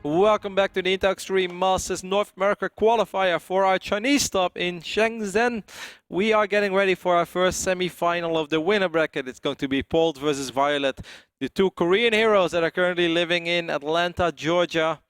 Welcome back to the Extreme Masters North America qualifier for our Chinese stop in Shenzhen. We are getting ready for our first semi-final of the winner bracket. It's going to be Polt versus viOLet, the two Korean heroes that are currently living in Atlanta, Georgia.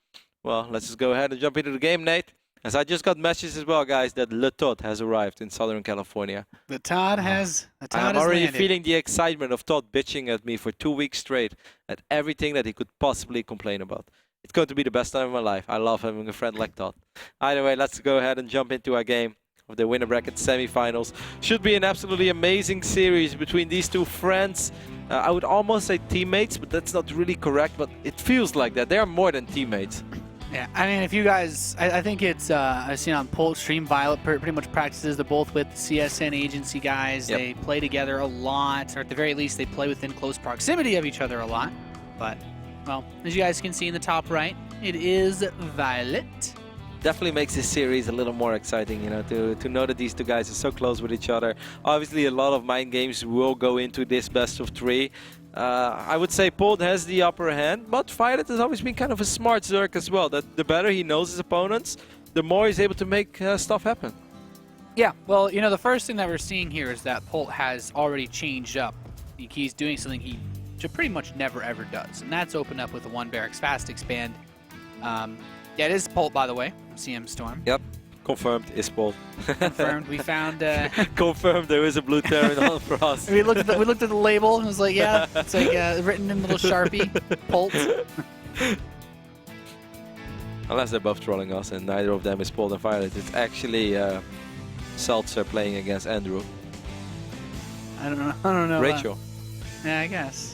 Well, let's just go ahead and jump into the game, Nate. As I just got messages as well, guys, that Le Todd has arrived in Southern California. The Todd has I'm already landed. feeling the excitement of Todd bitching at me for 2 weeks straight at everything that he could possibly complain about. It's going to be the best time of my life. I love having a friend like Todd. Either way, let's go ahead and jump into our game of the winner bracket semifinals. Should be an absolutely amazing series between these two friends. I would almost say teammates, but that's not really correct, but it feels like that. They are more than teammates. Yeah, I mean, if you guys, I think it's, I've seen on Polt stream, viOLet pretty much practices. They're both with the CSN agency guys. Yep. They play together a lot, or at the very least, they play within close proximity of each other a lot. But, well, as you guys can see in the top right, it is viOLet. Definitely makes this series a little more exciting, you know, to know that these two guys are so close with each other. Obviously, a lot of mind games will go into this best of three. I would say Polt has the upper hand, but viOLet has always been kind of a smart Zerg as well. That the better he knows his opponents, the more he's able to make stuff happen. Yeah, well, you know, the first thing that we're seeing here is that Polt has already changed up. He's doing something he pretty much never ever does, and that's open up with a 1 barracks fast expand. Yeah, it is Polt, by the way, CM Storm. Yep, confirmed, is Polt. Confirmed. We found. Confirmed, there is a blue terminal for us. We looked at the label and it was like, yeah, it's like written in little Sharpie, Polt. Unless they're both trolling us, and neither of them is Polt and viOLet. It's actually Seltzer playing against Andrew. I don't know. Rachel. Yeah, I guess.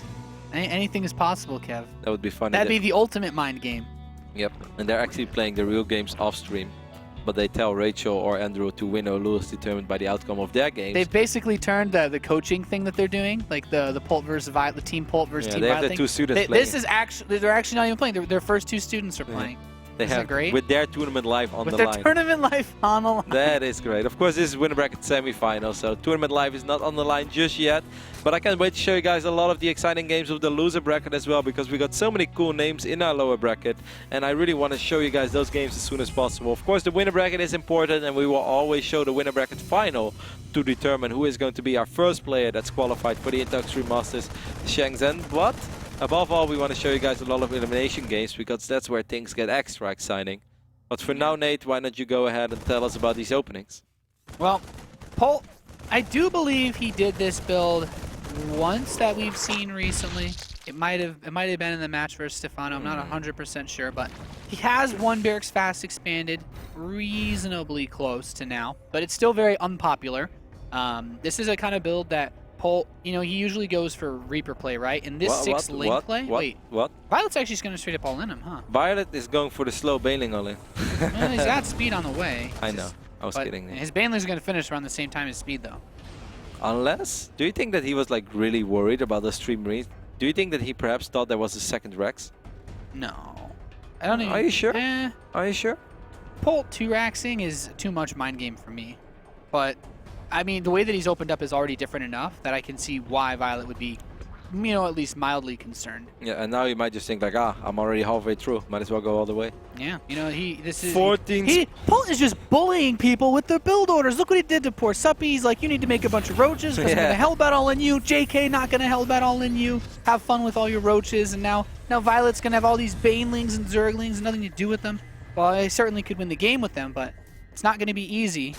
Anything is possible, Kev. That would be funny. That'd be the ultimate mind game. Yep, and they're actually playing the real games off stream, but they tell Rachel or Andrew to win or lose determined by the outcome of their games. They've basically turned the coaching thing that they're doing, like the Polt versus viOLet, the team Polt versus team they have viOLet the thing. two students playing. This is actually, they're actually not even playing. Their first two students are playing. They Isn't have that great? with their tournament live on With the their line. tournament life on the line. That is great. Of course, this is winner bracket semi-final, so tournament live is not on the line just yet. But I can't wait to show you guys a lot of the exciting games of the loser bracket as well, because we got so many cool names in our lower bracket, and I really want to show you guys those games as soon as possible. Of course, the winner bracket is important, and we will always show the winner bracket final to determine who is going to be our first player that's qualified for the Extreme Masters Shenzhen. But above all, we want to show you guys a lot of elimination games, because that's where things get extra exciting. But for now, Nate, why don't you go ahead and tell us about these openings? Well, Polt, I do believe he did this build once that we've seen recently. It might have been in the match versus Stefano. I'm not 100% sure, but he has 1 barracks fast expanded, reasonably close to now, but it's still very unpopular. This is a kind of build that Polt, you know, he usually goes for Reaper play, right? In this 6 link play, wait, what? viOLet's actually just going to straight up all in him, huh? viOLet is going for the slow bailing all in. Well, he's got speed on the way. I know. I was kidding. His banelings are going to finish around the same time as speed, though. Unless, do you think that he was like really worried about the stream read? Do you think that he perhaps thought there was a second Rex? No. I don't even... Are you sure? Eh. Are you sure? Polt 2-raxing is too much mind game for me. But, I mean, the way that he's opened up is already different enough that I can see why viOLet would be, you know, at least mildly concerned. Yeah, and now you might just think like, I'm already halfway through. Might as well go all the way. Yeah, you know, this is... 14... Polt is just bullying people with their build orders. Look what he did to poor Suppy. He's like, you need to make a bunch of roaches because I'm going to hellbat all in you. JK not going to hellbat all in you. Have fun with all your roaches. And now viOLet's going to have all these banelings and zerglings and nothing to do with them. Well, I certainly could win the game with them, but it's not going to be easy.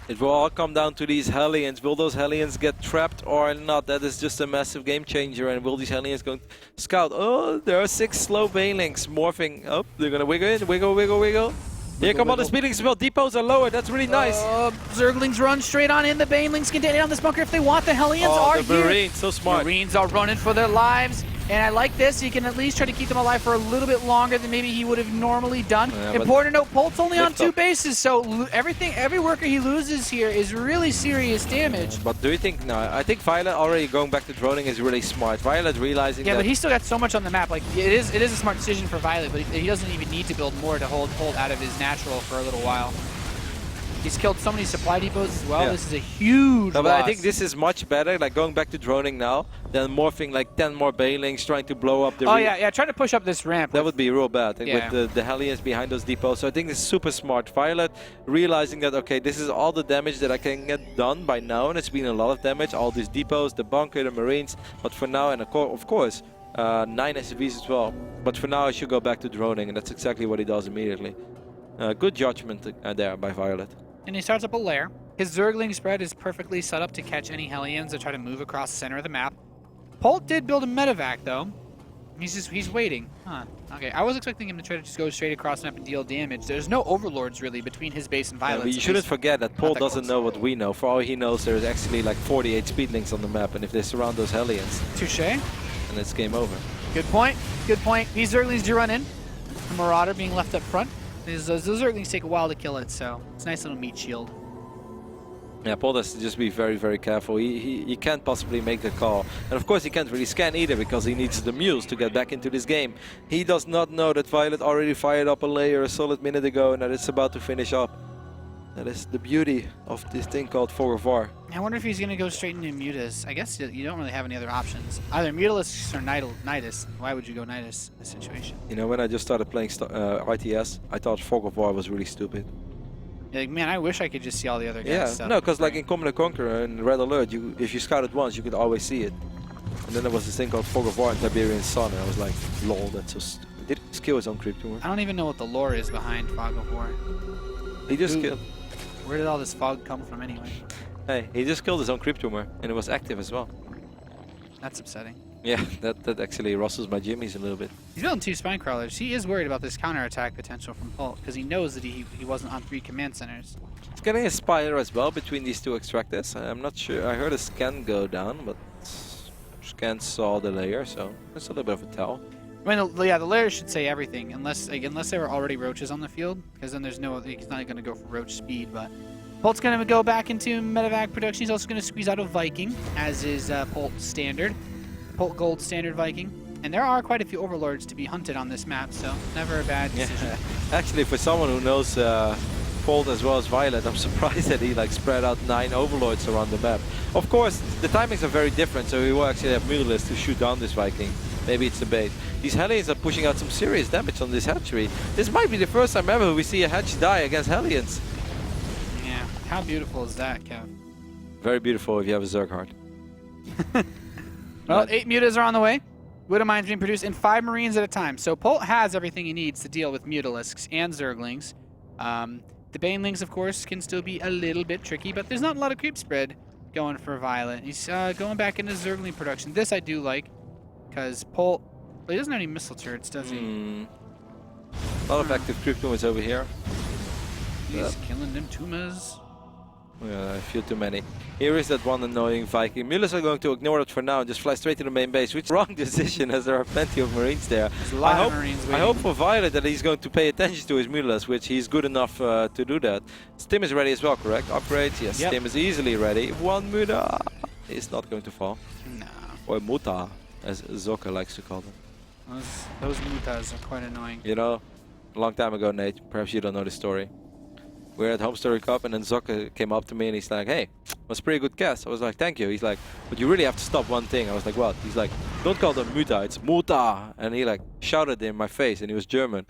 It will all come down to these Hellions. Will those Hellions get trapped or not? That is just a massive game changer. And will these Hellions go scout? Oh, there are 6 slow banelings morphing up. They're going to wiggle in. Wiggle, wiggle, wiggle. Here come all the speedlings as well. Depots are lower. That's really nice. Zerglings run straight on in. The banelings can get in on this bunker if they want. The Hellions are the here. Marines, so smart. Marines are running for their lives. And I like this. You can at least try to keep them alive for a little bit longer than maybe he would have normally done. Yeah, important to note, Polt's only on 2 bases, so every worker he loses here is really serious damage. But do you think, no, I think viOLet already going back to droning is really smart. viOLet realizing that... Yeah, but he's still got so much on the map. Like, it is a smart decision for viOLet, but he doesn't even need to build more to hold Polt out of his natural for a little while. He's killed so many supply depots as well. Yeah. This is a huge No, but I loss. think this is much better, like going back to droning now, than morphing like 10 more Bailings, trying to blow up the Oh yeah, try to push up this ramp. That would be real bad, like, Yeah. with the Hellions behind those depots. So I think this is super smart. viOLet realizing that, okay, this is all the damage that I can get done by now, and it's been a lot of damage, all these depots, the bunker, the Marines, but for now, and of course, 9 SCVs as well. But for now, I should go back to droning, and that's exactly what he does immediately. Good judgment there by viOLet. And he starts up a lair. His Zergling spread is perfectly set up to catch any Hellions that try to move across the center of the map. Polt did build a medevac though. He's waiting. Huh. Okay, I was expecting him to try to just go straight across the map and deal damage. There's no overlords really between his base and Yeah, viOLet. but you shouldn't forget that Polt doesn't know what we know. For all he knows, there's actually like 48 speedlings on the map, and if they surround those Hellions, Touche. and it's game over. Good point. Good point. These Zerglings do run in. The Marauder being left up front. Those Zerglings take a while to kill it, so it's a nice little meat shield. Yeah, Polt has to just be very, very careful. He can't possibly make the call. And of course he can't really scan either because he needs the mules to get back into this game. He does not know that viOLet already fired up a layer a solid minute ago and that it's about to finish up. That is the beauty of this thing called Fog of War. I wonder if he's going to go straight into Mutas. I guess you don't really have any other options. Either Mutalisks or Nidus. Why would you go Nidus in this situation? You know, when I just started playing ITS, I thought Fog of War was really stupid. You're like, man, I wish I could just see all the other guys' stuff. No, because like in Command & Conquer and Red Alert, if you scouted once, you could always see it. And then there was this thing called Fog of War and Tiberian Sun, and I was like, lol, that's so stupid. Did he just kill his own creep tumor? I don't even know what the lore is behind Fog of War. He just killed. Where did all this fog come from anyway? Hey, he just killed his own creep tumor, and it was active as well. That's upsetting. Yeah, that actually rustles my jimmies a little bit. He's building 2 spine crawlers. He is worried about this counterattack potential from Polt because he knows that he wasn't on 3 command centers. He's getting a spider as well between these 2 extractors. I'm not sure. I heard a scan go down, but scan saw the layer, so that's a little bit of a tell. I mean, the layer should say everything, unless there were already roaches on the field, because then he's not going to go for roach speed. But Polt's going to go back into medevac production. He's also going to squeeze out a Viking, as is Polt standard. Polt Gold standard Viking. And there are quite a few overlords to be hunted on this map, so never a bad decision. Yeah. Actually, for someone who knows Polt as well as viOLet, I'm surprised that he like spread out 9 overlords around the map. Of course, the timings are very different, so he will actually have Mutalists to shoot down this Viking. Maybe it's the bait. These Hellions are pushing out some serious damage on this hatchery. This might be the first time ever we see a hatch die against Hellions. Yeah, how beautiful is that, Kev? Very beautiful if you have a Zerg heart. Well, 8 Mutas are on the way. Widow Mines being produced in 5 Marines at a time. So Polt has everything he needs to deal with Mutalisks and Zerglings. The Banelings, of course, can still be a little bit tricky, but there's not a lot of creep spread going for viOLet. He's going back into Zergling production. This I do like, because Polt, well, he doesn't have any missile turrets, does he? A lot of active creep tumors over here. He's killing them tumas. Yeah, I feel too many. Here is that one annoying Viking. Mullers are going to ignore it for now and just fly straight to the main base, which is a wrong decision as there are plenty of Marines there. There's a lot of Marines waiting. I hope for viOLet that he's going to pay attention to his Mullers, which he's good enough to do that. Stim is ready as well, correct? Upgrades? Yes, yep. Stim is easily ready. One Muta is not going to fall. No. Or Muta, as Zoka likes to call them. Those Mutas are quite annoying. You know, a long time ago, Nate, perhaps you don't know the story. We were at Home Story Cup and then Zoka came up to me and he's like, hey, it was a pretty good cast. I was like, thank you. He's like, but you really have to stop one thing. I was like, what? He's like, don't call them Muta, it's Muta. And he like shouted in my face and he was German.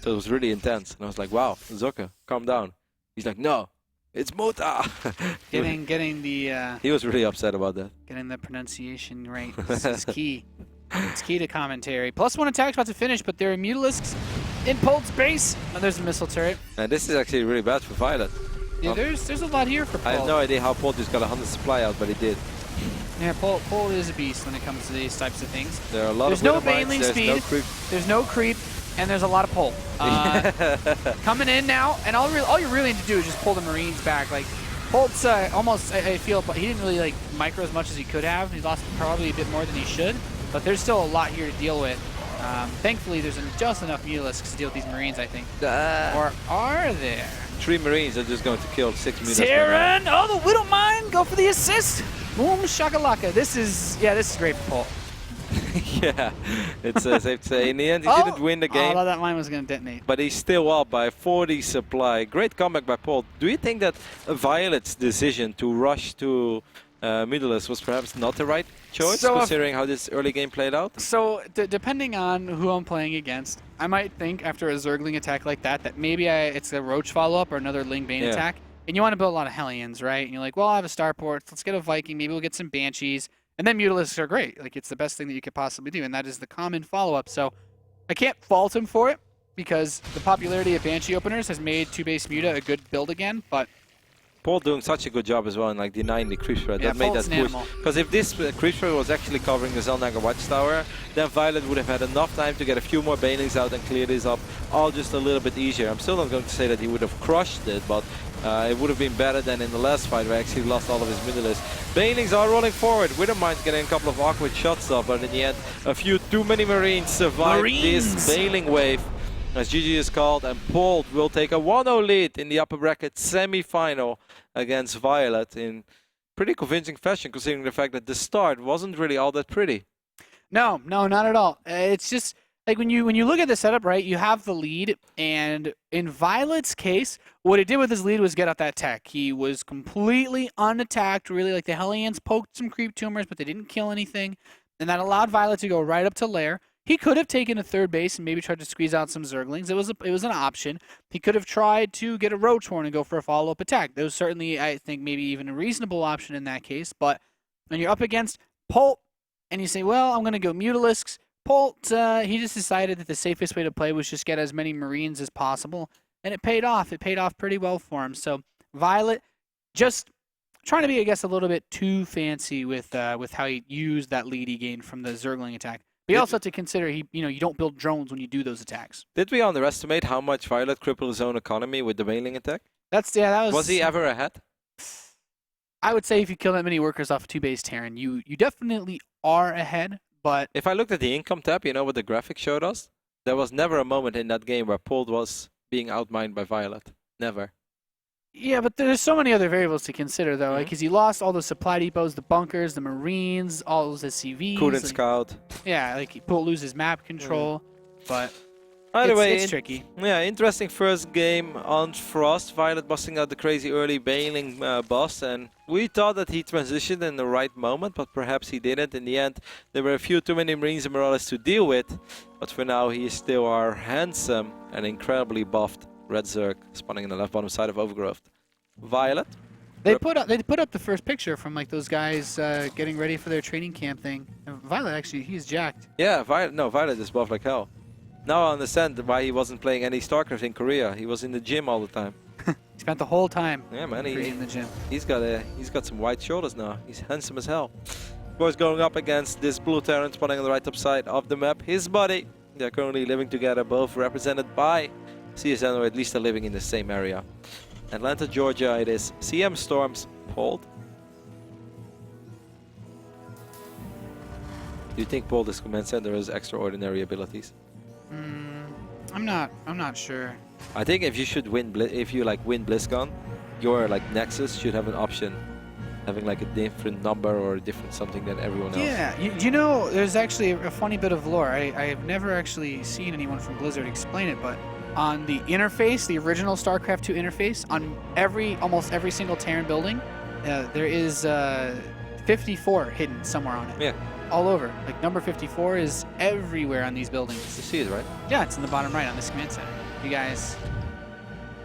So it was really intense. And I was like, wow, Zoka, calm down. He's like, no, it's Muta. Getting the he was really upset about that. Getting the pronunciation right is key. It's key to commentary. +1 attack's about to finish, but there are Mutalisks in Polt's base. And there's a missile turret. And this is actually really bad for viOLet. Yeah, there's a lot here for Polt. I have no idea how Polt just got 100 supply out, but he did. Yeah, Polt is a beast when it comes to these types of things. There are a lot there's of no Widow Mines, Baneling there's speed. no creep. There's no creep, and there's a lot of Polt. Coming in now, and all you really need to do is just pull the Marines back. Like Polt's almost, I feel, he didn't really like micro as much as he could have. He lost probably a bit more than he should, but there's still a lot here to deal with. Thankfully, there's just enough Mutalisks to deal with these Marines, I think. Or are there? 3 Marines are just going to kill 6 Mutalisks. Terran! Oh, the Widow Mine! Go for the assist! Boom, shakalaka. This is great for Polt. Yeah, it's safe to say. In the end, he didn't win the Oh, I game, thought that mine was going to detonate. but he's still up by 40 supply. Great comeback by Polt. Do you think that viOLet's decision to rush to Middleless was perhaps not the right choice, So considering how this early game played out? So, depending on who I'm playing against, I might think after a Zergling attack like that maybe it's a Roach follow-up or another Ling Bane attack. And you want to build a lot of Hellions, right? And you're like, well, I have a Starport. Let's get a Viking. Maybe we'll get some Banshees. And then Mutilisks are great. Like, it's the best thing that you could possibly do. And that is the common follow-up. So, I can't fault him for it because the popularity of Banshee openers has made 2-base Muta a good build again. But Polt doing such a good job as well in like denying the creep spread. Yeah, That made Polt's that an push. animal. Because if this creep spread was actually covering the Zelnaga Watchtower, then viOLet would have had enough time to get a few more banelings out and clear this up all just a little bit easier. I'm still not going to say that he would have crushed it, but it would have been better than in the last fight where he actually lost all of his middlers. Banelings are rolling forward. Withermind's getting a couple of awkward shots off, but in the end, a few too many Marines survived this bailing wave. As GG is called, and Polt will take a 1-0 lead in the upper bracket semi-final against viOLet in pretty convincing fashion, considering the fact that the start wasn't really all that pretty. No, not at all. It's just like when you look at the setup, right? You have the lead, and in viOLet's case, what he did with his lead was get out that tech. He was completely unattacked. Really, like the Hellions poked some creep tumors, but they didn't kill anything, and that allowed viOLet to go right up to lair. He could have taken a third base and maybe tried to squeeze out some Zerglings. It was an option. He could have tried to get a Roach Horn and go for a follow-up attack. That was certainly, I think, maybe even a reasonable option in that case. But when you're up against Polt and you say, well, I'm going to go Mutilisks, Polt, he just decided that the safest way to play was just get as many Marines as possible. And it paid off. It paid off pretty well for him. So viOLet just trying to be, I guess, a little bit too fancy with how he used that lead he gained from the Zergling attack. But you also have to consider you don't build drones when you do those attacks. Did we underestimate how much viOLet crippled his own economy with the bailing attack? That was. Was he ever ahead? I would say if you kill that many workers off a 2-base Terran, you definitely are ahead. But if I looked at the income tab, you know what the graphic showed us? There was never a moment in that game where Polt was being outmined by viOLet. Never. Yeah, but there's so many other variables to consider, though. Because he lost all the supply depots, the bunkers, the Marines, all those SCVs. Couldn't scout. Yeah, like Polt loses map control, but anyway, it's tricky. Yeah, interesting first game on Frost. viOLet busting out the crazy early bailing boss, and we thought that he transitioned in the right moment, but perhaps he didn't. In the end, there were a few too many Marines and Morales to deal with, but for now he is still our handsome and incredibly buffed Red Zerg spawning in the left bottom side of Overgrowth. viOLet. They put up the first picture from like those guys getting ready for their training camp thing. And viOLet actually, he's jacked. Yeah, viOLet is buff like hell. Now I understand why he wasn't playing any StarCraft in Korea. He was in the gym all the time. He spent the whole time in the gym. He's got some white shoulders now. He's handsome as hell. Of course, going up against this blue Terran spawning on the right top side of the map. His buddy. They're currently living together, both represented by CSN, or at least they're living in the same area. Atlanta, Georgia, it is CM Storms, Polt. Do you think Polt is command center has extraordinary abilities? I'm not sure. I think if you should win, if you like win BlizzCon, your like Nexus should have an option, having like a different number or a different something than everyone else. Yeah, you know, there's actually a funny bit of lore. I have never actually seen anyone from Blizzard explain it, but on the interface, the original StarCraft 2 interface, on almost every single Terran building, there is 54 hidden somewhere on it. Yeah. All over. Like number 54 is everywhere on these buildings. You see it, right? Yeah, it's in the bottom right on this command center. You guys,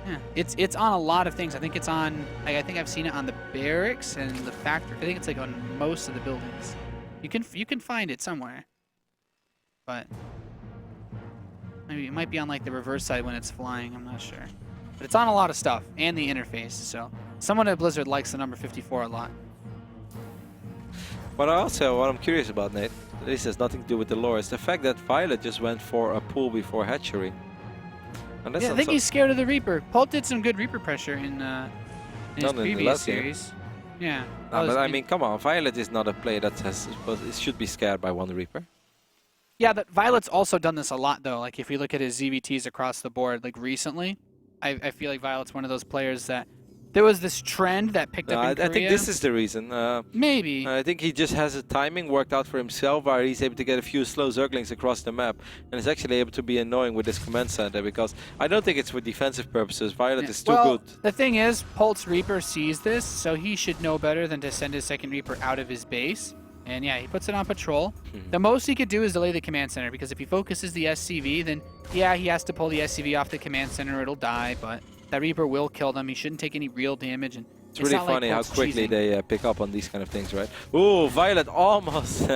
yeah, it's on a lot of things. I think it's on. I think I've seen it on the barracks and the factory. I think it's like on most of the buildings. You can find it somewhere, but maybe it might be on like the reverse side when it's flying. I'm not sure, but it's on a lot of stuff and the interface. So someone at Blizzard likes the number 54 a lot. But also, what I'm curious about, Nate, this has nothing to do with the lore, is the fact that viOLet just went for a pull before hatchery. And that's yeah, I think he's scared of the Reaper. Polt did some good Reaper pressure in his previous series. Yeah. But I mean, come on, viOLet is not a player that it should be scared by one Reaper. Yeah, but viOLet's also done this a lot, though. Like, if you look at his ZVTs across the board, like, recently, I feel like viOLet's one of those players that there was this trend that picked up in Korea. I think this is the reason. Maybe. I think he just has a timing worked out for himself where he's able to get a few slow zerglings across the map. And is actually able to be annoying with this command center because I don't think it's for defensive purposes. viOLet is too good. The thing is, Polt's Reaper sees this, so he should know better than to send his second Reaper out of his base. And yeah, he puts it on patrol. The most he could do is delay the command center because if he focuses the SCV, then yeah, he has to pull the SCV off the command center, it'll die, but that Reaper will kill them. He shouldn't take any real damage. And it's really funny how quickly they pick up on these kind of things, right? Ooh, viOLet almost.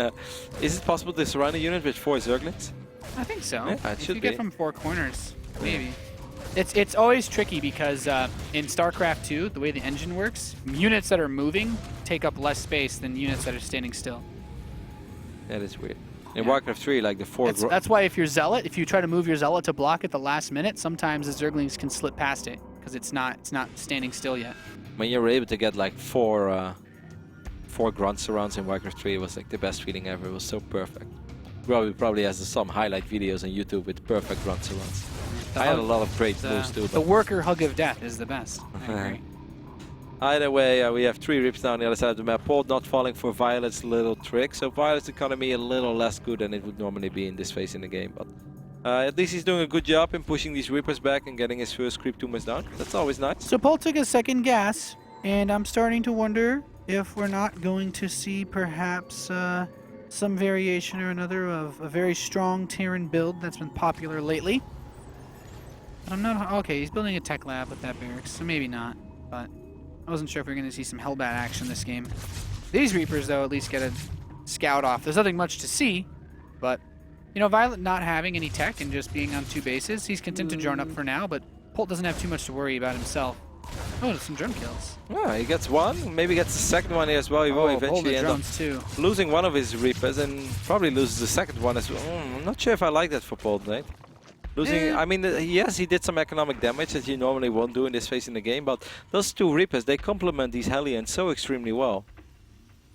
Is it possible to surround a unit with 4 zerglings? I think so. Yeah, it should you be. get from 4 corners, maybe. It's always tricky because in StarCraft 2, the way the engine works, units that are moving take up less space than units that are standing still. That is weird. In Warcraft 3, like the 4... That's why if you're Zealot, if you try to move your Zealot to block at the last minute, sometimes the Zerglings can slip past it because it's not standing still yet. When you were able to get like 4 grunt surrounds in Warcraft 3, it was like the best feeling ever. It was so perfect. Probably has some highlight videos on YouTube with perfect grunt surrounds. I had a lot of great moves too. The worker hug of death is the best. I agree. Either way, we have 3 rips down the other side of the map. Polt not falling for viOLet's little trick, so viOLet's economy a little less good than it would normally be in this phase in the game. But at least he's doing a good job in pushing these Reapers back and getting his first creep tumors down. That's always nice. So Polt took a second gas, and I'm starting to wonder if we're not going to see perhaps some variation or another of a very strong Terran build that's been popular lately. I'm not... Okay, he's building a tech lab with that barracks, so maybe not, but... I wasn't sure if we were going to see some Hellbat action this game. These Reapers, though, at least get a scout off. There's nothing much to see, but, you know, viOLet not having any tech and just being on 2 bases, he's content to drone up for now, but Polt doesn't have too much to worry about himself. Oh, there's some drone kills. Yeah, he gets 1, maybe gets the second one here as well. He will eventually end up losing one of his Reapers and probably loses the second one as well. I'm not sure if I like that for Polt, mate. Losing, I mean, yes, he did some economic damage that you normally won't do in this phase in the game, but those 2 Reapers, they complement these Hellions so extremely well.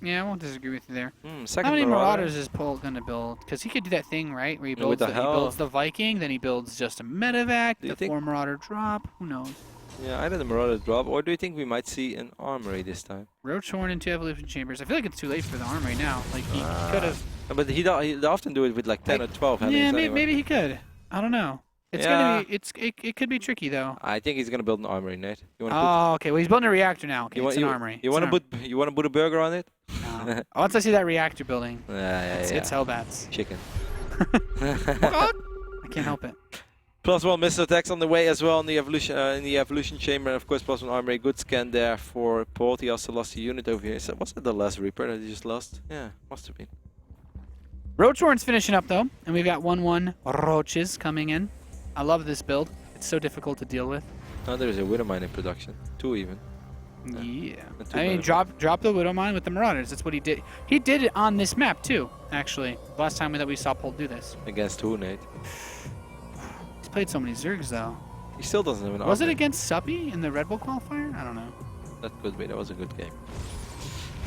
Yeah, I won't disagree with you there. How many Marauders is Polt going to build? Because he could do that thing, right, where he builds, he builds the Viking, then he builds just a medevac, the 4 Marauder drop, who knows? Yeah, either the Marauder drop, or do you think we might see an Armory this time? Roach Horn and 2 Evolution Chambers. I feel like it's too late for the Armory now. Like, he could have... But he'd often do it with like 10 or 12 Hellions. Yeah, maybe he could. I don't know. It's gonna be. It could be tricky though. I think he's gonna build an armory, Nate. Okay. Well, he's building a reactor now. Okay, it's an armory. You want to put a burger on it? No. Once I see that reactor building, it's Hellbats. Chicken. I can't help it. +1 missile attacks on the way as well in the evolution chamber, and of course +1 armory. Good scan there for Polt. He also lost a unit over here. So was that the last Reaper that he just lost? Yeah, must have been. Roachhorn's finishing up though, and we've got 1/1 Roaches coming in. I love this build. It's so difficult to deal with. Oh, there's a Widowmine in production. 2 even. Yeah. I mean, drop the Widowmine with the Marauders. That's what he did. He did it on this map too, actually. Last time that we saw Polt do this. Against who, Nate? He's played so many Zergs though. He still doesn't have an army. Was it against Suppy in the Red Bull qualifier? I don't know. That could be. That was a good game.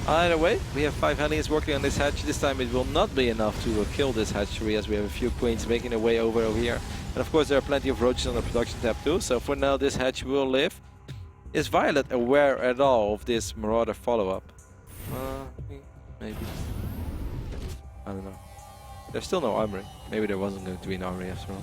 Either way, we have 5 Hellions working on this hatch. This time it will not be enough to kill this hatchery, as we have a few Queens making their way over here. And of course there are plenty of Roaches on the production tab too, so for now this hatch will live. Is viOLet aware at all of this Marauder follow-up? Maybe. I don't know. There's still no armory. Maybe there wasn't going to be an armory after all.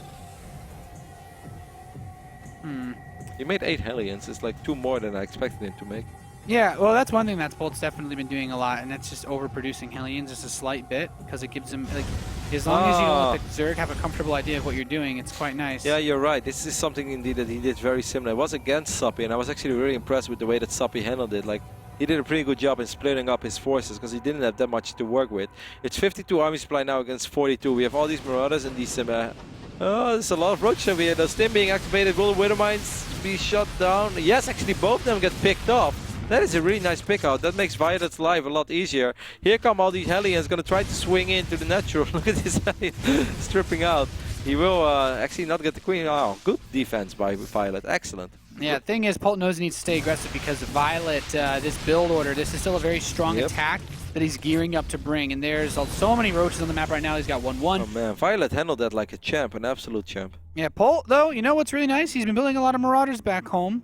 He made 8 Hellions. It's like 2 more than I expected him to make. Yeah, well, that's one thing that Polt's definitely been doing a lot, and that's just overproducing Hellions just a slight bit, because it gives him, like, as long as you don't let the Zerg have a comfortable idea of what you're doing, it's quite nice. Yeah, you're right. This is something indeed that he did very similar. It was against Suppy, and I was actually really impressed with the way that Suppy handled it. Like, he did a pretty good job in splitting up his forces, because he didn't have that much to work with. It's 52 army supply now against 42. We have all these Marauders and these... there's a lot of Roaches over here. The Stim being activated. Will the Widowmines be shot down? Yes, actually both of them get picked off. That is a really nice pick out. That makes viOLet's life a lot easier. Here come all these Hellions, gonna try to swing into the natural. Look at this Hellion stripping out. He will actually not get the Queen. Oh, good defense by viOLet. Excellent. Yeah, the thing is, Polt knows he needs to stay aggressive because viOLet, this build order, this is still a very strong attack that he's gearing up to bring. And there's so many Roaches on the map right now. He's got 1/1. Oh man, viOLet handled that like a champ, an absolute champ. Yeah, Polt, though, you know what's really nice? He's been building a lot of Marauders back home.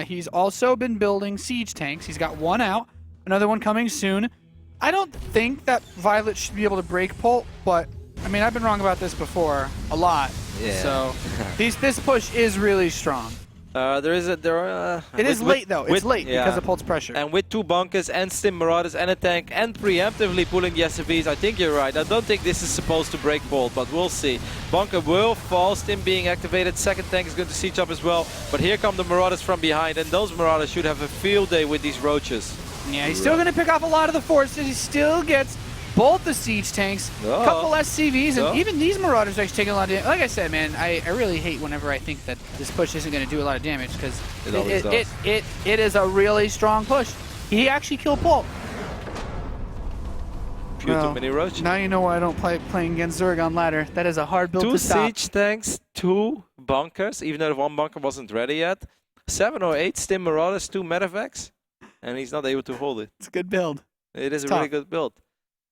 He's also been building siege tanks. He's got one out, another one coming soon. I don't think that viOLet should be able to break Polt, but I mean, I've been wrong about this before a lot. Yeah. So this push is really strong. It is late though. It's late because of Polt's pressure. And with 2 bunkers and Stim Marauders and a tank and preemptively pulling the SFVs, I think you're right. I don't think this is supposed to break Polt, but we'll see. Bunker will fall, Stim being activated, second tank is going to siege up as well. But here come the Marauders from behind, and those Marauders should have a field day with these roaches. Yeah, he's still going to pick off a lot of the forces. He still gets both the siege tanks, a couple SCVs, and even these Marauders are actually taking a lot of damage. Like I said, man, I really hate whenever I think that this push isn't going to do a lot of damage, because it is a really strong push. He actually killed Polt. Too many roaches. Now you know why I don't playing against Zerg on ladder. That is a hard build to stop. 2 siege tanks, 2 bunkers, even though the 1 bunker wasn't ready yet. 7 or 8 Stim Marauders, 2 medevacs, and he's not able to hold it. It's a good build. It is a really good build.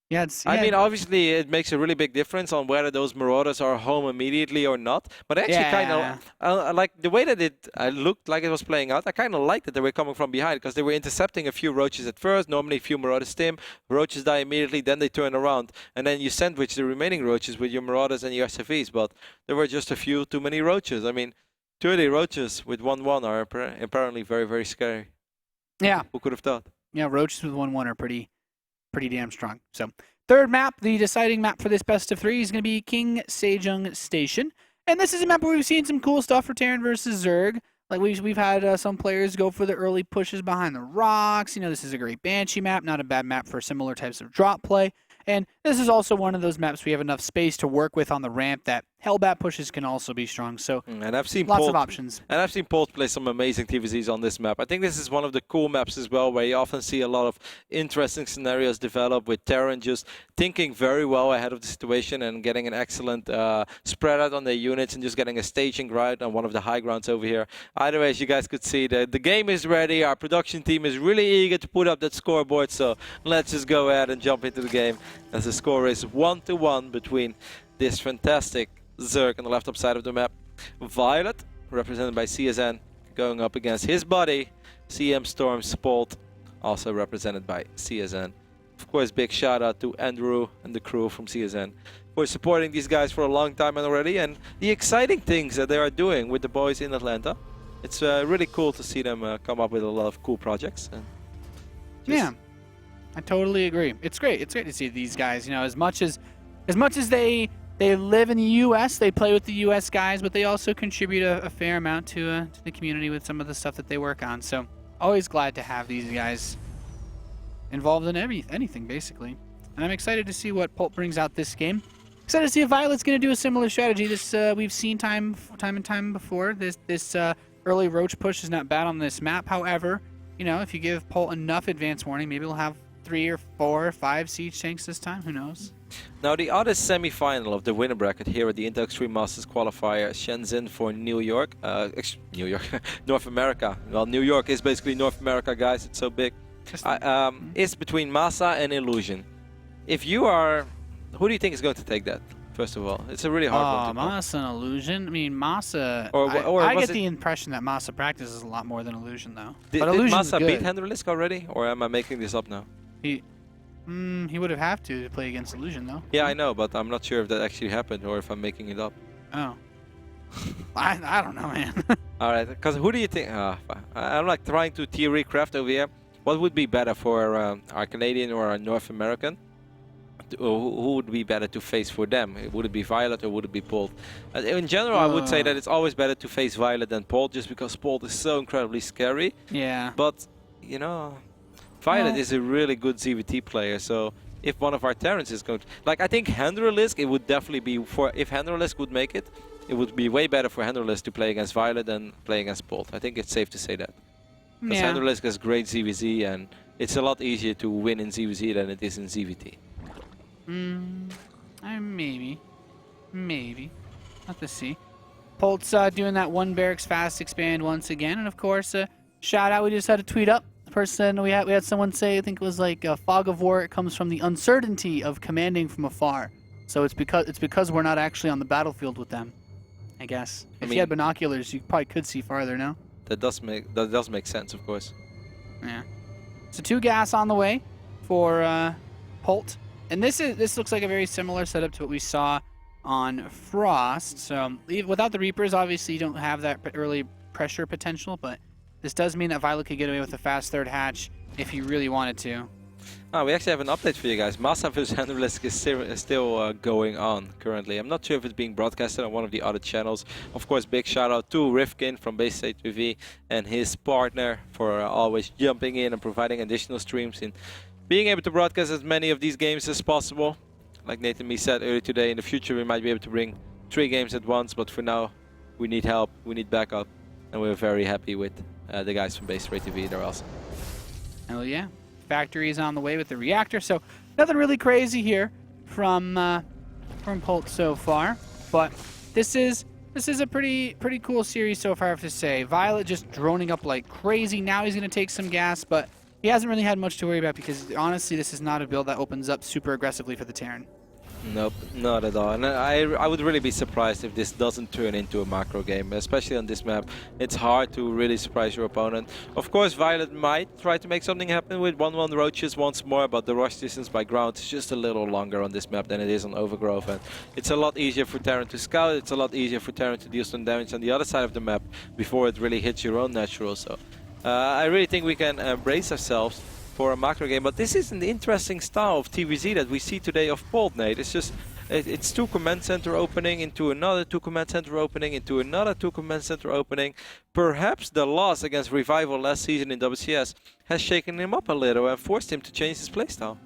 Yeah, I mean, obviously, it makes a really big difference on whether those Marauders are home immediately or not. But actually, kind of like the way that it looked like it was playing out. I kind of liked that they were coming from behind, because they were intercepting a few roaches at first. Normally, a few Marauders stim, roaches die immediately, then they turn around, and then you sandwich the remaining roaches with your Marauders and your SFVs. But there were just a few too many roaches. I mean, 30 roaches with 1-1 are apparently very, very scary. Yeah. Who could have thought? Yeah, roaches with 1-1 are pretty damn strong. So, third map, the deciding map for this best of 3 is going to be King Sejong Station. And this is a map where we've seen some cool stuff for Terran versus Zerg. Like, we've had some players go for the early pushes behind the rocks. You know, this is a great Banshee map, not a bad map for similar types of drop play. And this is also one of those maps we have enough space to work with on the ramp that Hellbat pushes can also be strong. So and I've seen lots of options. And I've seen Polt play some amazing TVZs on this map. I think this is one of the cool maps as well, where you often see a lot of interesting scenarios develop with Terran just thinking very well ahead of the situation and getting an excellent spread out on their units and just getting a staging right on one of the high grounds over here. Either way, as you guys could see, the game is ready. Our production team is really eager to put up that scoreboard. So let's just go ahead and jump into the game, as the score is 1-1 between this fantastic Zerg on the left-up side of the map. viOLet, represented by CSN, going up against his buddy, CM Storm's Polt, also represented by CSN. Of course, big shout out to Andrew and the crew from CSN for supporting these guys for a long time already, and the exciting things that they are doing with the boys in Atlanta. It's really cool to see them come up with a lot of cool projects. And yeah, I totally agree. It's great. It's great to see these guys. You know, as much as they live in the U.S., they play with the U.S. guys, but they also contribute a fair amount to the community with some of the stuff that they work on. So always glad to have these guys involved in anything, basically. And I'm excited to see what Polt brings out this game. Excited to see if viOLet's going to do a similar strategy. This we've seen time and time before. This early roach push is not bad on this map. However, you know, if you give Polt enough advance warning, maybe we'll have 3 or 4 or 5 siege tanks this time. Who knows? Now, the other semi-final of the winner bracket here at the Intel Extreme Masters Qualifier, Shenzhen for New York, North America. Well, New York is basically North America, guys. It's so big. It's between Masa and Illusion. If you are, who do you think is going to take that? First of all, it's a really hard one to Masa and Illusion. I mean, Masa. Or I get the impression that Masa practices a lot more than Illusion, though. Did Masa beat Henderlisk already, or am I making this up now? He would have to play against Illusion, though. Yeah, I know, but I'm not sure if that actually happened or if I'm making it up. Oh. I don't know, man. All right, because who do you think? I'm like trying to theory craft over here. What would be better for our Canadian or our North American? Who would be better to face for them? Would it be viOLet or would it be Polt? In general, I would say that it's always better to face viOLet than Polt, just because Polt is so incredibly scary. Yeah. But, you know, viOLet is a really good ZVT player, so if one of our Terrans is going to... Like, I think Henderlisk, it would definitely be... If Henderlisk would make it, it would be way better for Henderlisk to play against viOLet than play against Polt. I think it's safe to say that. Because Henderlisk has great ZVZ, and it's a lot easier to win in ZVZ than it is in ZVT. Maybe. Have to see. Polt's doing that one barracks fast expand once again, and of course, shout out. We just had a tweet up. The person we had someone say, I think it was like fog of war. It comes from the uncertainty of commanding from afar. So it's because we're not actually on the battlefield with them. I guess. If you had binoculars, you probably could see farther. No. That does make sense, of course. Yeah. So 2 gas on the way for Polt. And this looks like a very similar setup to what we saw on Frost. So without the Reapers, obviously you don't have that early pressure potential, but this does mean that viOLet could get away with a fast 3rd hatch if he really wanted to. We actually have an update for you guys. Massa vs. Handrisk is still going on currently. I'm not sure if it's being broadcasted on one of the other channels. Of course, big shout out to Rifkin from Base State TV and his partner for always jumping in and providing additional streams and being able to broadcast as many of these games as possible. Like Nathan Me said earlier today, in the future we might be able to bring 3 games at once, but for now we need help, we need backup, and we're very happy with the guys from Base State TV. They're awesome. Hell yeah. Factory is on the way with the reactor, so nothing really crazy here from Polt so far. But this is a pretty cool series so far, I have to say. viOLet just droning up like crazy. Now he's going to take some gas, but he hasn't really had much to worry about because honestly, this is not a build that opens up super aggressively for the Terran. Nope, not at all. And I would really be surprised if this doesn't turn into a macro game, especially on this map. It's hard to really surprise your opponent. Of course, viOLet might try to make something happen with 1-1 roaches once more, but the rush distance by ground is just a little longer on this map than it is on Overgrowth. And it's a lot easier for Terran to scout, it's a lot easier for Terran to deal some damage on the other side of the map before it really hits your own natural. So I really think we can brace ourselves for a macro game, but this is an interesting style of TVZ that we see today of Polt, Nate. It's just, it's 2 command center opening into another 2 command center opening into another 2 command center opening. Perhaps the loss against Revival last season in WCS has shaken him up a little and forced him to change his playstyle.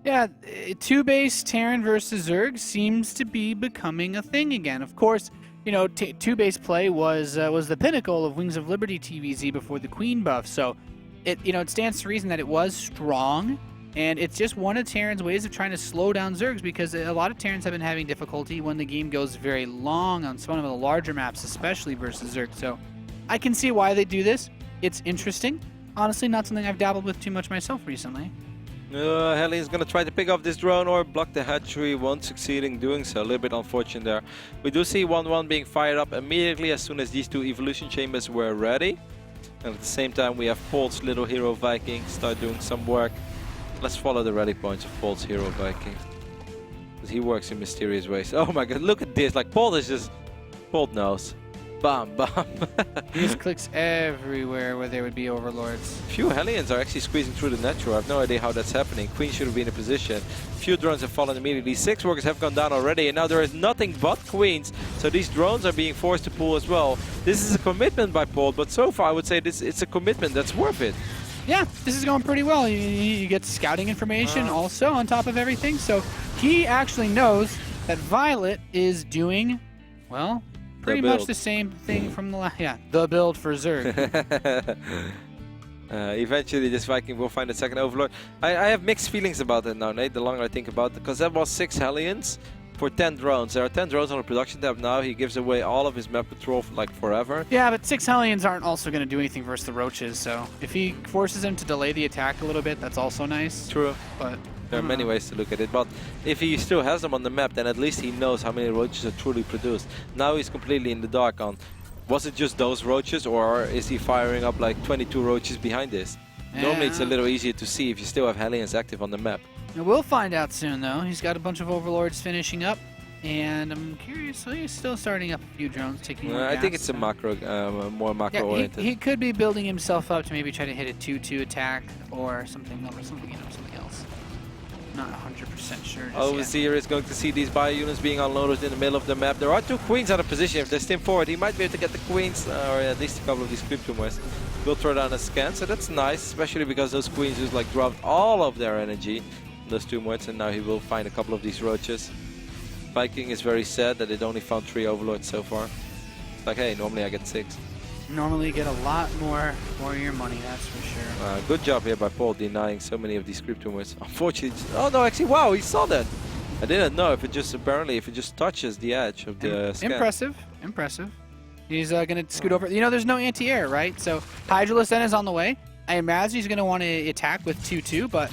Yeah, 2-base Terran versus Zerg seems to be becoming a thing again. Of course, you know, 2-base play was the pinnacle of Wings of Liberty TVZ before the Queen buff, so it stands to reason that it was strong, and it's just one of Terran's ways of trying to slow down Zergs because a lot of Terrans have been having difficulty when the game goes very long on some of the larger maps, especially versus Zerg. So I can see why they do this. It's interesting. Honestly, not something I've dabbled with too much myself recently. Hellions going to try to pick off this drone or block the hatchery, won't succeed in doing so. A little bit unfortunate there. We do see 1-1 being fired up immediately as soon as these 2 evolution chambers were ready. And at the same time, we have Polt's little hero Viking start doing some work. Let's follow the rally points of Polt's hero Viking, because he works in mysterious ways. Oh my god, look at this. Like, Polt is just... Polt knows. Bam, bam. He just clicks everywhere where there would be overlords. Few Hellions are actually squeezing through the natural. I have no idea how that's happening. Queen should be in a position. Few drones have fallen immediately. 6 workers have gone down already, and now there is nothing but Queens. So these drones are being forced to pull as well. This is a commitment by Polt, but so far I would say it's a commitment that's worth it. Yeah, this is going pretty well. You get scouting information also on top of everything. So he actually knows that viOLet is doing, well, pretty much the same thing from the build for Zerg. Eventually this Viking will find a second overlord. I have mixed feelings about it now, Nate, the longer I think about it, because that was 6 Hellions for 10 drones. There are 10 drones on the production tab now. He gives away all of his map patrol for like forever. Yeah, but 6 Hellions aren't also going to do anything versus the roaches, so if he forces them to delay the attack a little bit, that's also nice. True. But there are many ways to look at it, but if he still has them on the map, then at least he knows how many roaches are truly produced. Now he's completely in the dark on, was it just those roaches, or is he firing up like 22 roaches behind this? Yeah. Normally it's a little easier to see if you still have Hellions active on the map. We'll find out soon, though. He's got a bunch of overlords finishing up, and I'm curious, so he's still starting up a few drones, taking more I think it's a macro, more macro-oriented. He could be building himself up to maybe try to hit a 2-2 attack or something else. Not 100% sure. Overseer is going to see these bio units being unloaded in the middle of the map. There are 2 Queens out of position. If they stim forward, he might be able to get the Queens, or at least a couple of these creep tumors. We'll throw down a scan, so that's nice, especially because those Queens just like dropped all of their energy in those tumors, and now he will find a couple of these roaches. Viking is very sad that it only found 3 overlords so far. It's like, hey, normally I get 6. Normally you get a lot more for your money, that's for sure. Good job here by Polt denying so many of these creep tumors. Unfortunately, oh no, actually, wow, he saw that. I didn't know if it just touches the edge of the scan. Impressive. He's going to scoot over. You know, there's no anti-air, right? So Hydralisk then is on the way. I imagine he's going to want to attack with 2-2, but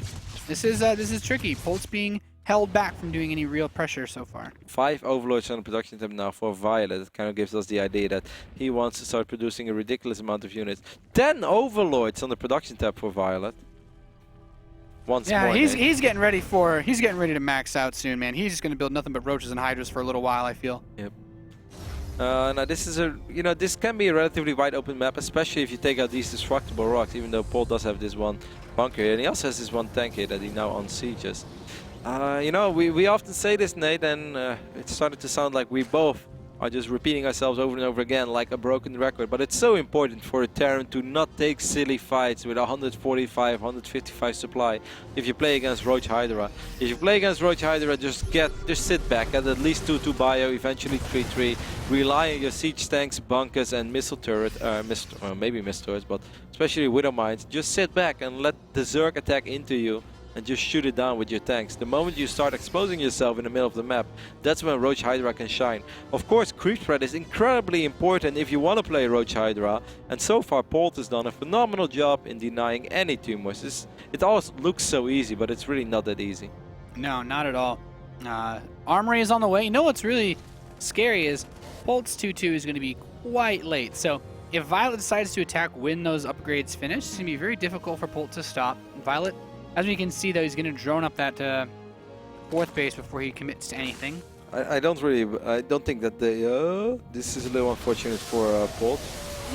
this is tricky. Polt's being held back from doing any real pressure so far. 5 overlords on the production tab now for viOLet. It kind of gives us the idea that he wants to start producing a ridiculous amount of units. 10 overlords on the production tab for viOLet. Once more, he's getting ready to max out soon, man. He's just going to build nothing but roaches and hydras for a little while, I feel. Yep. Now this is this can be a relatively wide open map, especially if you take out these destructible rocks, even though Polt does have this one bunker here, and he also has this one tank here that he now unsieges. We often say this, Nate, and it started to sound like we both are just repeating ourselves over and over again like a broken record, but it's so important for a Terran to not take silly fights with 145, 155 supply if you play against Roach Hydra. If you play against Roach Hydra, just sit back, get at least 2-2 bio, eventually 3-3, rely on your siege tanks, bunkers and missile turret, maybe missile turrets, but especially Widow Mines. Just sit back and let the Zerg attack into you and just shoot it down with your tanks. The moment you start exposing yourself in the middle of the map, that's when Roach Hydra can shine. Of course, creep spread is incredibly important if you want to play Roach Hydra, and so far Polt has done a phenomenal job in denying any tumors. It always looks so easy, but it's really not that easy. No, not at all. Armory is on the way. You know what's really scary is Polt's 2-2 is going to be quite late. So if viOLet decides to attack when those upgrades finish, it's going to be very difficult for Polt to stop. viOLet, as we can see, though, he's going to drone up that 4th base before he commits to anything. I don't think that this is a little unfortunate for Polt.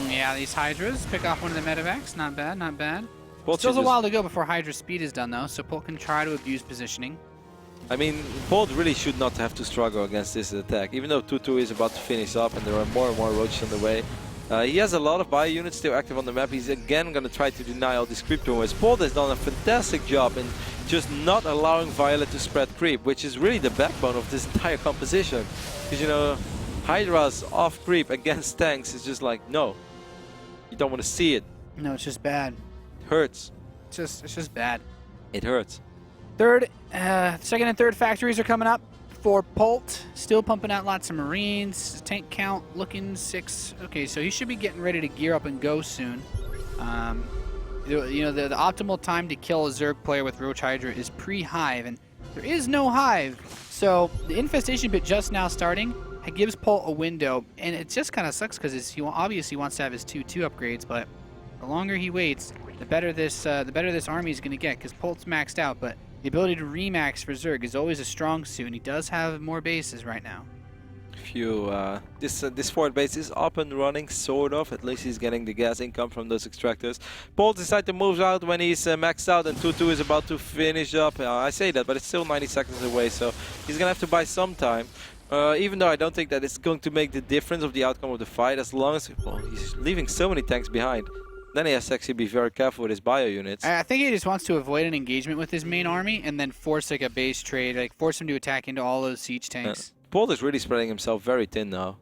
Yeah, these Hydras pick off one of the medevacs. Not bad, not bad. Polt Still a while to go before Hydra speed is done, though, so Polt can try to abuse positioning. I mean, Polt really should not have to struggle against this attack, even though 2-2 is about to finish up and there are more and more roaches on the way. He has a lot of bio units still active on the map. He's again going to try to deny all these creep tumors. Polt has done a fantastic job in just not allowing viOLet to spread creep, which is really the backbone of this entire composition. Because, Hydra's off creep against tanks is just like, no. You don't want to see it. No, it's just bad. It hurts. It's just bad. It hurts. Second and third factories are coming up for Polt. Still pumping out lots of Marines. Tank count looking 6. Okay, so he should be getting ready to gear up and go soon. The optimal time to kill a Zerg player with Roach Hydra is pre-Hive, and there is no Hive. So the infestation pit just now starting. It gives Polt a window, and it just kind of sucks because he obviously wants to have his 2-2 upgrades, but the longer he waits, the better this army is going to get, because Polt's maxed out, but the ability to remax for Zerg is always a strong suit, and he does have more bases right now. This forward base is up and running, sort of. At least he's getting the gas income from those extractors. Polt decides to move out when he's maxed out, and 2-2 is about to finish up. I say that, but it's still 90 seconds away, so he's going to have to buy some time. Even though I don't think that it's going to make the difference of the outcome of the fight, as long as he's leaving so many tanks behind. Then he has to actually be very careful with his bio units. I think he just wants to avoid an engagement with his main army and then force like a base trade, like force him to attack into all those siege tanks. Polt is really spreading himself very thin now.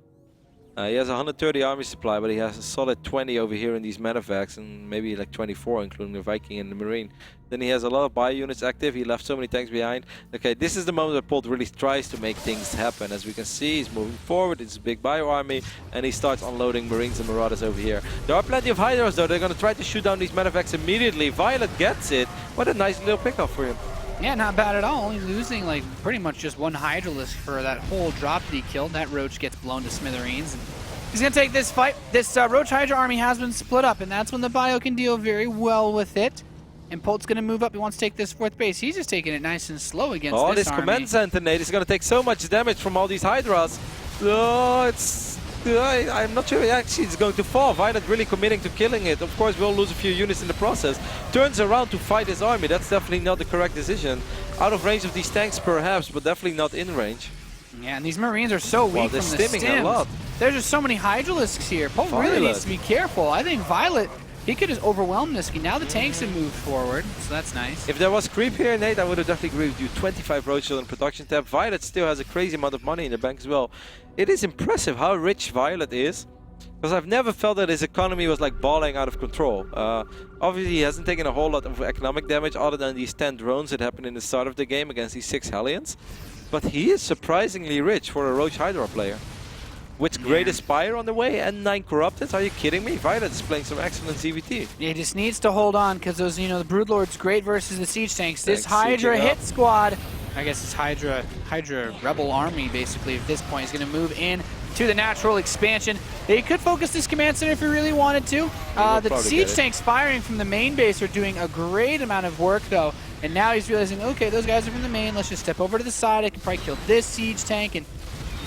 He has 130 army supply, but he has a solid 20 over here in these medevacs, and maybe like 24, including the Viking and the Marine. Then he has a lot of bio units active. He left so many tanks behind. Okay, this is the moment that Polt really tries to make things happen. As we can see, he's moving forward. It's a big bio army, and he starts unloading Marines and Marauders over here. There are plenty of Hydras, though. They're going to try to shoot down these medevacs immediately. viOLet gets it. What a nice little pickup for him. Yeah, not bad at all. Only losing like pretty much just one Hydralisk for that whole drop that he killed. That Roach gets blown to smithereens. And he's going to take this fight. This Roach Hydra army has been split up, and that's when the bio can deal very well with it. And Polt's going to move up. He wants to take this 4th base. He's just taking it nice and slow against this army. Command center, Nate, is going to take so much damage from all these Hydras. Oh, I'm not sure actually it's going to fall. viOLet really committing to killing it. Of course, we'll lose a few units in the process. Turns around to fight his army. That's definitely not the correct decision. Out of range of these tanks, perhaps, but definitely not in range. Yeah, and these Marines are so weak from the stims. A lot. There's just so many Hydralisks here. Polt really needs to be careful. I think viOLet, he could just overwhelm this. Now the tanks have moved forward, so that's nice. If there was creep here, Nate, I would have definitely agreed with you. 25 roaches on production tab. viOLet still has a crazy amount of money in the bank as well. It is impressive how rich viOLet is, because I've never felt that his economy was like balling out of control. Obviously, he hasn't taken a whole lot of economic damage other than these 10 drones that happened in the start of the game against these 6 Hellions. But he is surprisingly rich for a Roach Hydra player. With Great Aspire on the way and 9 Corrupted? Are you kidding me? viOLet is playing some excellent CVT. Yeah, he just needs to hold on, because those, the Broodlord's great versus the siege tanks. This Hydra hit squad I guess his Hydra Rebel army, basically, at this point. He's going to move in to the natural expansion. They could focus this command center if he really wanted to. The siege tanks firing from the main base are doing a great amount of work, though. And now he's realizing, okay, those guys are from the main. Let's just step over to the side. I can probably kill this siege tank. And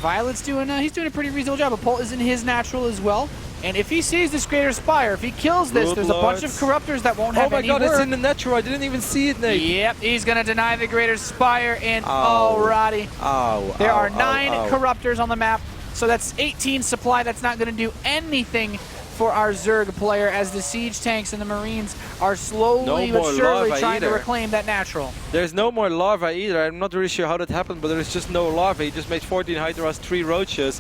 viOLet's doing, he's doing a pretty reasonable job. But Polt is in his natural as well. And if he sees this Greater Spire, if he kills this, there's a bunch of Corruptors that won't have any work. Oh my god, it's in the natural. I didn't even see it, Nate. Yep, he's going to deny the Greater Spire. And alrighty. There are 9 Corruptors on the map. So that's 18 supply. That's not going to do anything for our Zerg player, as the siege tanks and the Marines are slowly but surely trying to reclaim that natural. There's no more larva either. I'm not really sure how that happened, but there's just no larva. He just made 14 Hydras, 3 Roaches.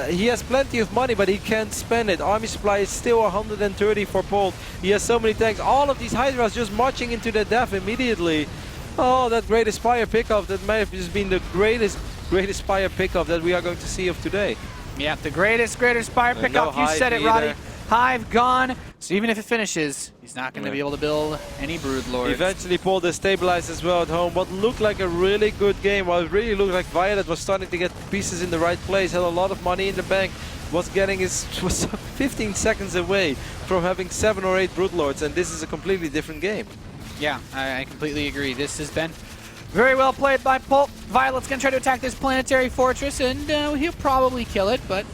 He has plenty of money, but he can't spend it. Army supply is still 130 for Polt. He has so many tanks. All of these Hydras just marching into the death immediately. Oh, that Great Spire pickup, that might have just been the greatest Spire pickup that we are going to see of today. Yeah, the Greater Spire pickup. You said it, Roddy. Hive gone, so even if it finishes, he's not going to be able to build any Broodlords. Eventually Polt is stabilized as well at home. What looked like a really good game, what really looked like viOLet was starting to get pieces in the right place, had a lot of money in the bank, was 15 seconds away from having 7 or 8 Broodlords, and this is a completely different game. Yeah, I completely agree. This has been very well played by Polt. viOLet's going to try to attack this planetary fortress, and he'll probably kill it, but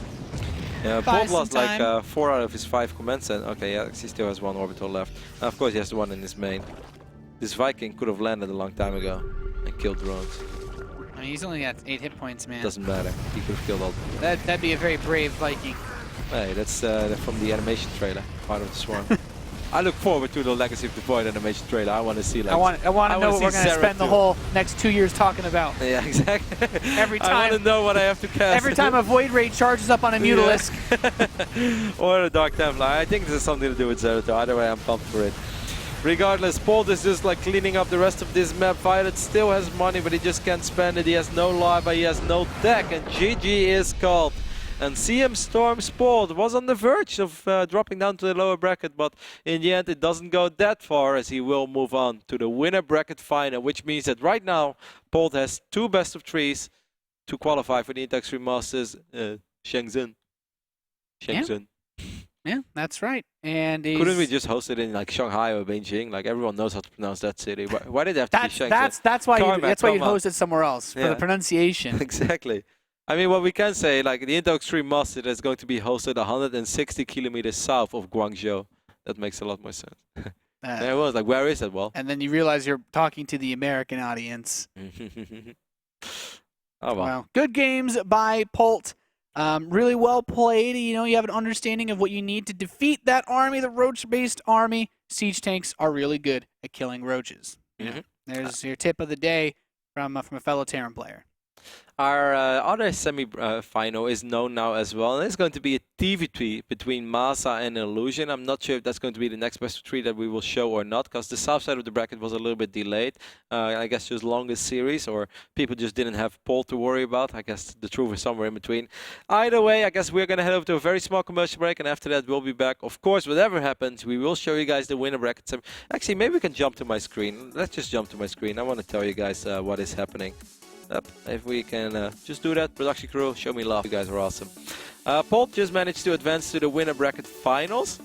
yeah, Polt lost like 4 out of his 5 commands, and okay, yeah, he still has 1 orbital left. Of course, he has the 1 in his main. This Viking could have landed a long time ago and killed drones. I mean, he's only got 8 hit points, man. Doesn't matter. He could have killed all. That'd be a very brave Viking. Hey, that's from the animation trailer, part of the Swarm. I look forward to the Legacy of the Void animation trailer. I want to see like. I want to know what we're going to spend the whole next 2 years talking about. Yeah, exactly. Every time. I want to know what I have to cast. Every time a Void Raid charges up on a Mutalisk. Or a Dark Templar. I think this has something to do with Zeratul. Either way, I'm pumped for it. Regardless, Polt is just like cleaning up the rest of this map. viOLet still has money, but he just can't spend it. He has no larva, he has no tech, and GG is called. And CM Storm's Polt was on the verge of dropping down to the lower bracket, but in the end it doesn't go that far, as he will move on to the winner bracket final, which means that right now Polt has 2 best of 3s to qualify for the Intax 3 Masters Shenzhen. Yeah, that's right. And couldn't we just host it in like Shanghai or Beijing? Like everyone knows how to pronounce that city. Why did it have to be Shenzhen? That's why you'd host it somewhere else for the pronunciation. Exactly. I mean, what we can say, like the Intax 3 Masters is going to be hosted 160 kilometers south of Guangzhou. That makes a lot more sense. And it was like, where is it? Well, and then you realize you're talking to the American audience. Oh well. Wow. Good games by Polt. Really well played. You know, you have an understanding of what you need to defeat that army, the roach-based army. Siege tanks are really good at killing roaches. You know, there's your tip of the day from a fellow Terran player. Our other semi-final is known now as well, and it's going to be a TV3 between Masa and Illusion. I'm not sure if that's going to be the next best of 3 that we will show or not, because the south side of the bracket was a little bit delayed. I guess just longest series, or people just didn't have Polt to worry about. I guess the truth is somewhere in between. Either way, I guess we're going to head over to a very small commercial break, and after that we'll be back. Of course, whatever happens, we will show you guys the winner bracket. Actually, maybe we can jump to my screen. Let's just jump to my screen. I want to tell you guys what is happening. If we can just do that, production crew, show me love. You guys are awesome. Polt just managed to advance to the winner bracket finals,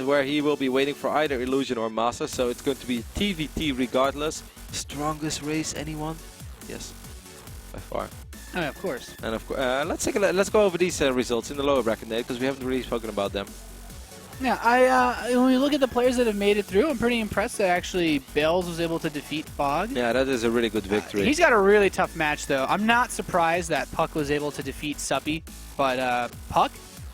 where he will be waiting for either Illusion or Masa. So it's going to be TVT regardless. Strongest race, anyone? Yes, by far. Oh, of course. And of course, let's go over these results in the lower bracket, Nate, because we haven't really spoken about them. Yeah, when we look at the players that have made it through, I'm pretty impressed that actually Bells was able to defeat Fog. Yeah, that is a really good victory. He's got a really tough match, though. I'm not surprised that Puck was able to defeat Suppy, but Puck,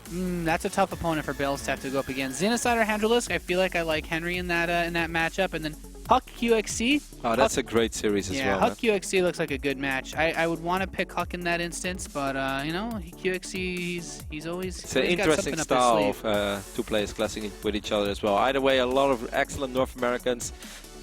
that's a tough opponent for Bells to have to go up against. Xenocide or Handrelisk, I feel like I like Henry in that matchup, and then Huck QXC. Oh, that's a great series as well. Yeah, Huck QXC looks like a good match. I would want to pick Huck in that instance, but you know, QXC, he's always. It's an interesting style of 2 players clashing with each other as well. Either way, a lot of excellent North Americans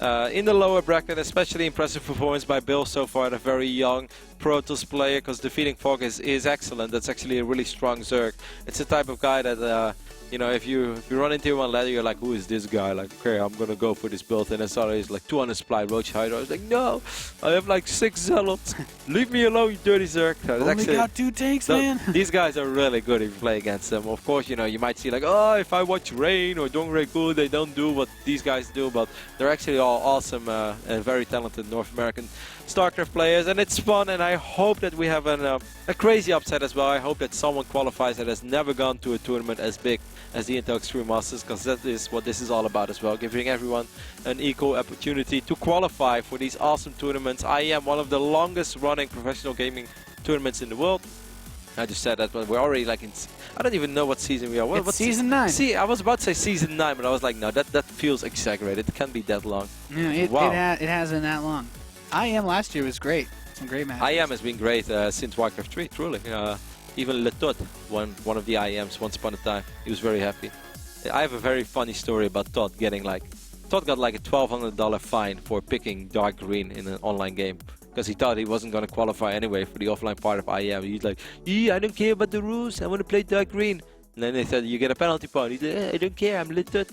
in the lower bracket. Especially impressive performance by Bill so far, a very young Protoss player, because defeating Fog is excellent. That's actually a really strong Zerg. It's the type of guy that you know, if you run into one ladder, you're like, who is this guy? Like, okay, I'm gonna go for this build, and then suddenly it's like 200 supply Roach Hydra. I was like, no, I have like 6 Zealots. Leave me alone, you dirty Zerg. Only got 2 tanks, man. These guys are really good if you play against them. Of course, you know, you might see like, oh, if I watch Rain or Dongregul, they don't do what these guys do, but they're actually all awesome and very talented North American StarCraft players, and it's fun, and I hope that we have a crazy upset as well. I hope that someone qualifies that has never gone to a tournament as big as the Intel Extreme Masters, because that is what this is all about as well, giving everyone an equal opportunity to qualify for these awesome tournaments. IEM, one of the longest running professional gaming tournaments in the world. I just said that, but we're already like in, I don't even know what season we are. It's season 9. See, I was about to say season 9, but I was like, no, that feels exaggerated. It can't be that long. Yeah, it has been that long. IEM last year was great. Some great matches. IEM has been great since Warcraft 3, truly. Even Le Tut won one of the IEMs once upon a time. He was very happy. I have a very funny story about Todd getting like, Todd got like a $1,200 fine for picking dark green in an online game, because he thought he wasn't going to qualify anyway for the offline part of IEM. He's like, I don't care about the rules, I want to play dark green. And then they said, you get a penalty point. He said, I don't care, I'm Le Tut.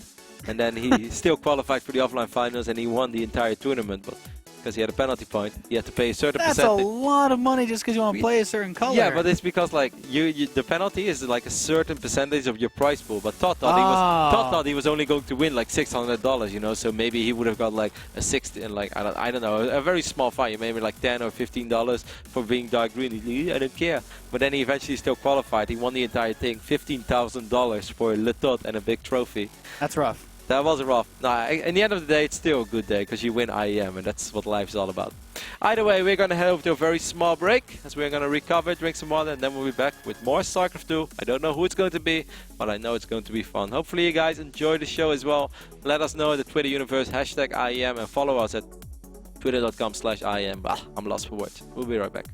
And then he still qualified for the offline finals, and he won the entire tournament. But because he had a penalty point, he had to pay a certain percentage. That's a lot of money just because you want to play a certain color. Yeah, but it's because like the penalty is like a certain percentage of your prize pool. But Todd thought he was only going to win like $600, you know. So maybe he would have got like a 60 and like I don't know, a very small fine, maybe like $10 or $15 for being dark green. He's like, I don't care. But then he eventually still qualified. He won the entire thing, $15,000 for Le Tut and a big trophy. That's rough. That was rough. Nah, in the end of the day, it's still a good day because you win IEM, and that's what life is all about. Either way, we're going to head over to a very small break as we're going to recover, drink some water, and then we'll be back with more StarCraft 2. I don't know who it's going to be, but I know it's going to be fun. Hopefully you guys enjoy the show as well. Let us know in the Twitter universe, #IEM, and follow us at twitter.com/IEM. I'm lost for words. We'll be right back.